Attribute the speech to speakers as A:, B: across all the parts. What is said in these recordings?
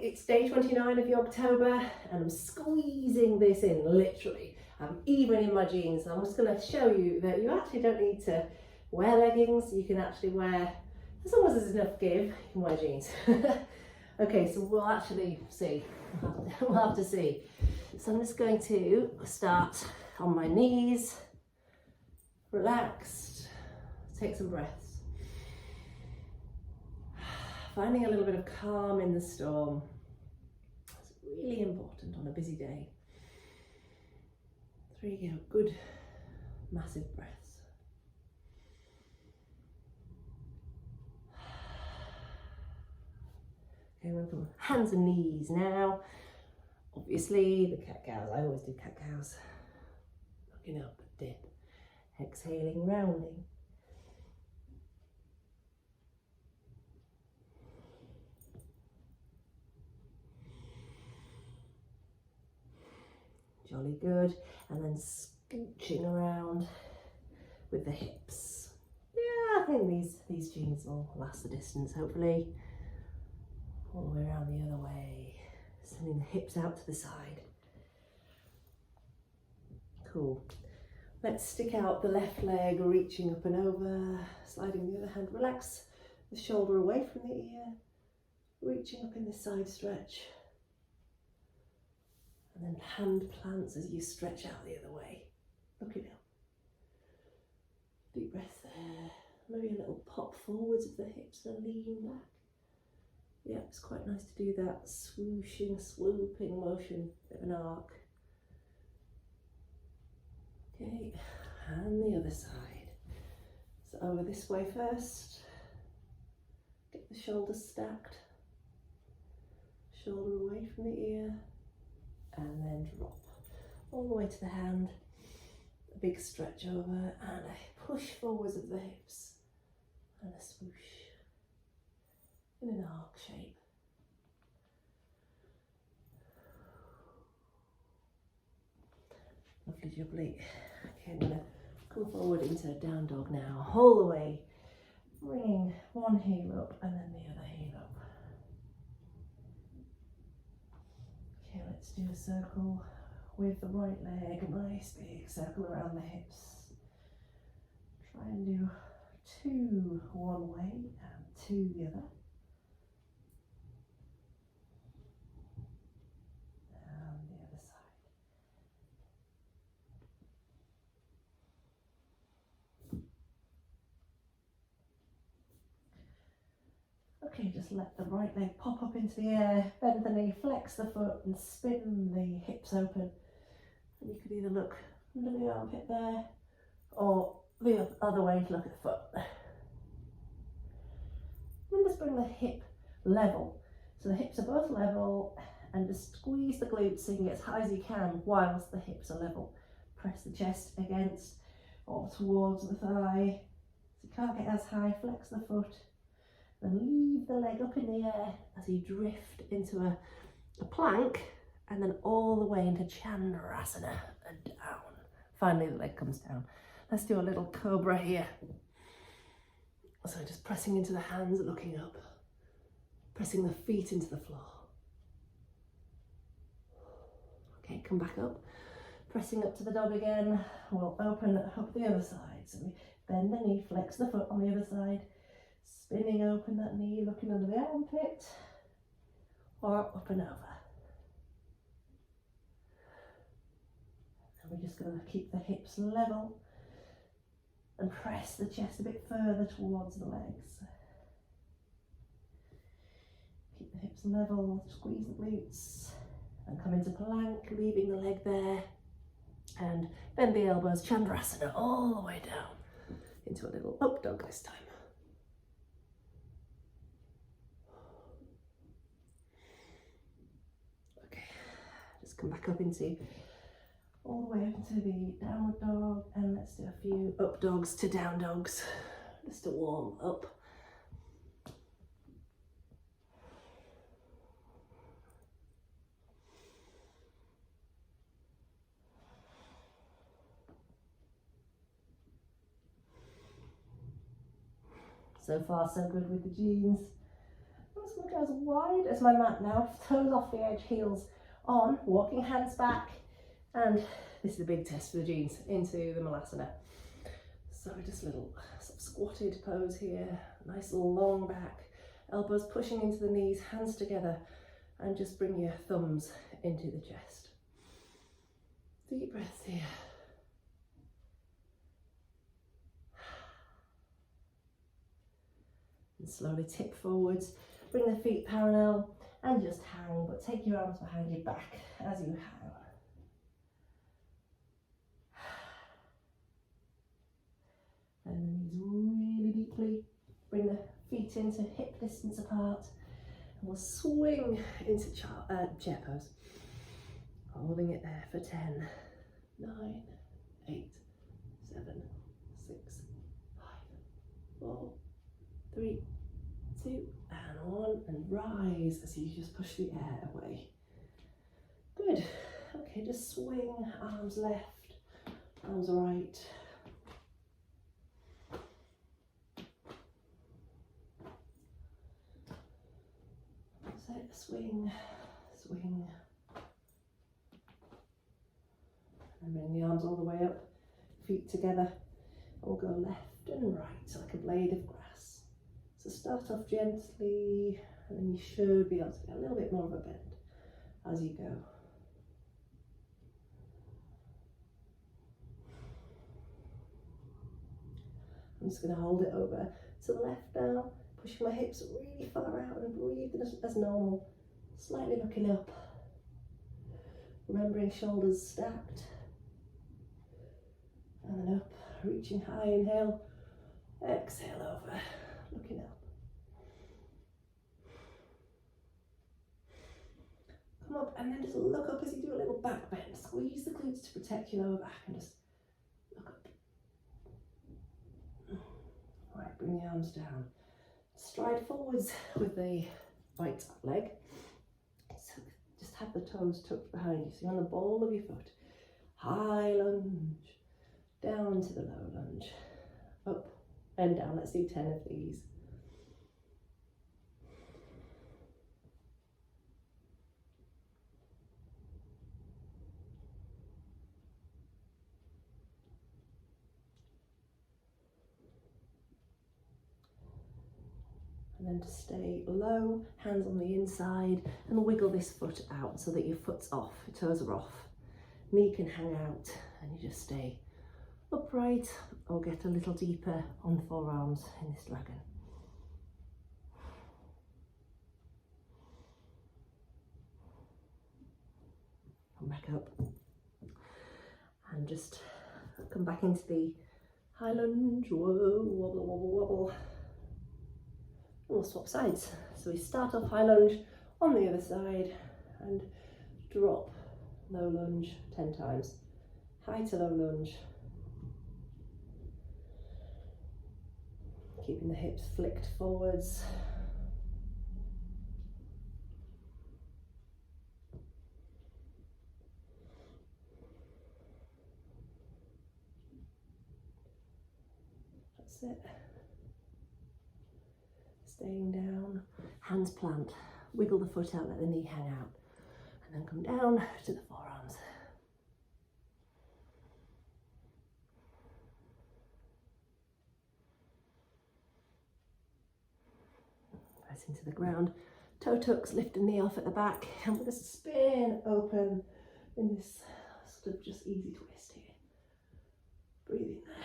A: it's day 29 of Yogtober and I'm squeezing this in, literally. I'm even in my jeans. I'm just going to show you that you actually don't need to wear leggings. You can actually wear, as long as there's enough give, you can wear jeans. Okay, so we'll actually see. We'll have to see. So I'm just going to start on my knees, relaxed, take some breaths. Finding a little bit of calm in the storm. It's really important on a busy day. 3 go, good massive breaths. Okay, we're from hands and knees now. Obviously the cat cows, I always do cat cows. Looking up, dip, exhaling, rounding. Jolly good, and then scooching around with the hips. Yeah, I think these jeans will last the distance, hopefully. All the way around the other way, sending the hips out to the side. Cool. Let's stick out the left leg, reaching up and over, sliding the other hand. Relax the shoulder away from the ear, reaching up in the side stretch. And then hand plants as you stretch out the other way. Looking up. Deep breath there. Maybe a little pop forwards of the hips and lean back. Yeah, it's quite nice to do that swooshing, swooping motion, bit of an arc. Okay, and the other side. So over this way first. Get the shoulders stacked. Shoulder away from the ear. And then drop all the way to the hand, a big stretch over and a push forwards of the hips and a swoosh in an arc shape. Lovely jubbly. Okay, I'm going to come forward into down dog now, all the way, bringing one heel up and then the other heel up. Okay, let's do a circle with the right leg, a nice big circle around the hips. Try and do 2 one way and 2 the other. And the other side. Okay, just let the right leg pop up into the air, bend the knee, flex the foot and spin the hips open. And you could either look under the armpit there or the other way to look at the foot. And just bring the hip level. So the hips are both level and just squeeze the glutes so you can get as high as you can whilst the hips are level. Press the chest against or towards the thigh. So you can't get as high, flex the foot. And leave the leg up in the air as you drift into a plank and then all the way into Chandrasana and down. Finally the leg comes down. Let's do a little cobra here. So just pressing into the hands, looking up. Pressing the feet into the floor. Okay, come back up. Pressing up to the dog again. We'll open up the other side. So we bend the knee, flex the foot on the other side. Spinning open that knee, looking under the armpit, or up and over. And we're just going to keep the hips level and press the chest a bit further towards the legs. Keep the hips level, squeeze the glutes, and come into plank, leaving the leg there. And bend the elbows, Chandrasana, all the way down into a little up dog this time. Just come back up into all the way up into the downward dog, and let's do a few up dogs to down dogs just to warm up. So far so good with the jeans. I'm just going to as wide as my mat now, toes off the edge, heels on, walking hands back, and this is a big test for the jeans, into the malasana. So just a little sort of squatted pose here, nice long back, elbows pushing into the knees, hands together, and just bring your thumbs into the chest. Deep breaths here. And slowly tip forwards, bring the feet parallel and just hang, but take your arms behind your back as you hang. And the knees really deeply, bring the feet into hip distance apart, and we'll swing into chair pose. Holding it there for 10, 9, 8, 7, 6, 5, 4, 3, 2, and 1, and rise as you just push the air away. Good. Okay, just swing, arms left, arms right. That's it, swing, swing. And bring the arms all the way up, feet together. We'll go left and right like a blade of grass. So start off gently, and then you should be able to get a little bit more of a bend as you go. I'm just going to hold it over to the left now, pushing my hips really far out and breathing as normal, slightly looking up, remembering shoulders stacked, and then up, reaching high, inhale, exhale over, looking up. Come up and then just look up as you do a little back bend. Squeeze the glutes to protect your lower back and just look up. Right, bring the arms down. Stride forwards with the right leg. So just have the toes tucked behind you. So you're on the ball of your foot. High lunge. Down to the low lunge, up and down. Let's do 10 of these. And then to stay low, hands on the inside, and wiggle this foot out so that your foot's off, your toes are off. Knee can hang out, and you just stay upright or get a little deeper on the forearms in this dragon. Come back up and just come back into the high lunge. Whoa, wobble, wobble, wobble. And we'll swap sides. So we start off high lunge on the other side and drop low lunge 10 times. High to low lunge. Keeping the hips flicked forwards. That's it. Staying down, hands plant, wiggle the foot out, let the knee hang out, and then come down to the forearms. Into the ground, toe tucks, lift the knee off at the back, and we're going to spin open in this sort of just easy twist here. Breathing there.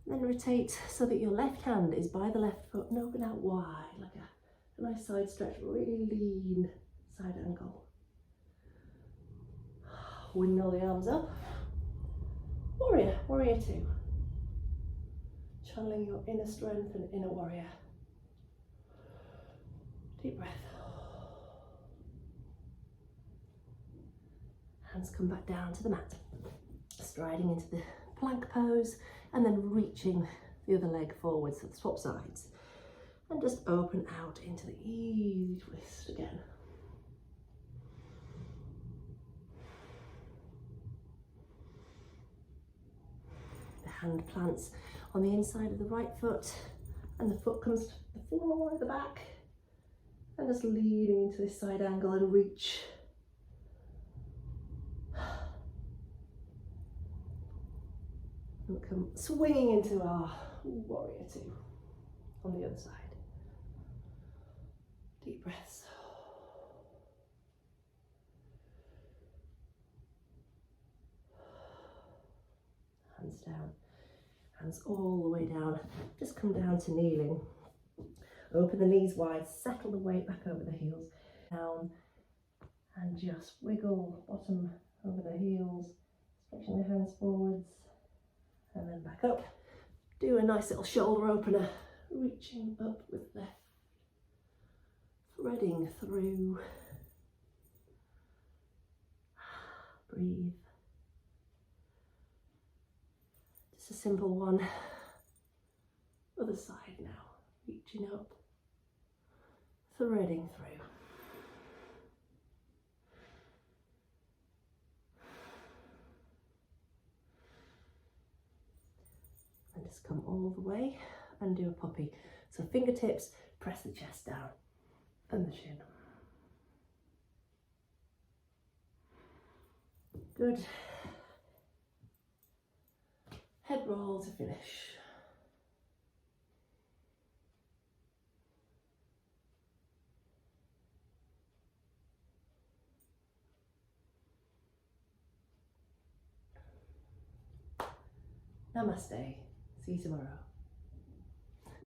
A: Then rotate so that your left hand is by the left foot and open out wide, like a nice side stretch, really lean side angle. Windmill the arms up. Warrior, warrior two. Channeling your inner strength and inner warrior. Deep breath. Hands come back down to the mat. Striding into the plank pose and then reaching the other leg forward, so swap sides. And just open out into the easy twist again. The hand plants on the inside of the right foot and the foot comes to the floor at the back, and just leaning into this side angle and reach. And come swinging into our warrior two on the other side. Deep breaths. Hands down, hands all the way down. Just come down to kneeling. Open the knees wide, settle the weight back over the heels. Down and just wiggle bottom over the heels, stretching the hands forwards and then back up. Do a nice little shoulder opener, reaching up with left, threading through. Breathe. Just a simple one. Other side now, reaching up, threading through. And just come all the way and do a poppy. So fingertips, press the chest down and the shin. Good. Head roll to finish. Namaste. See you tomorrow.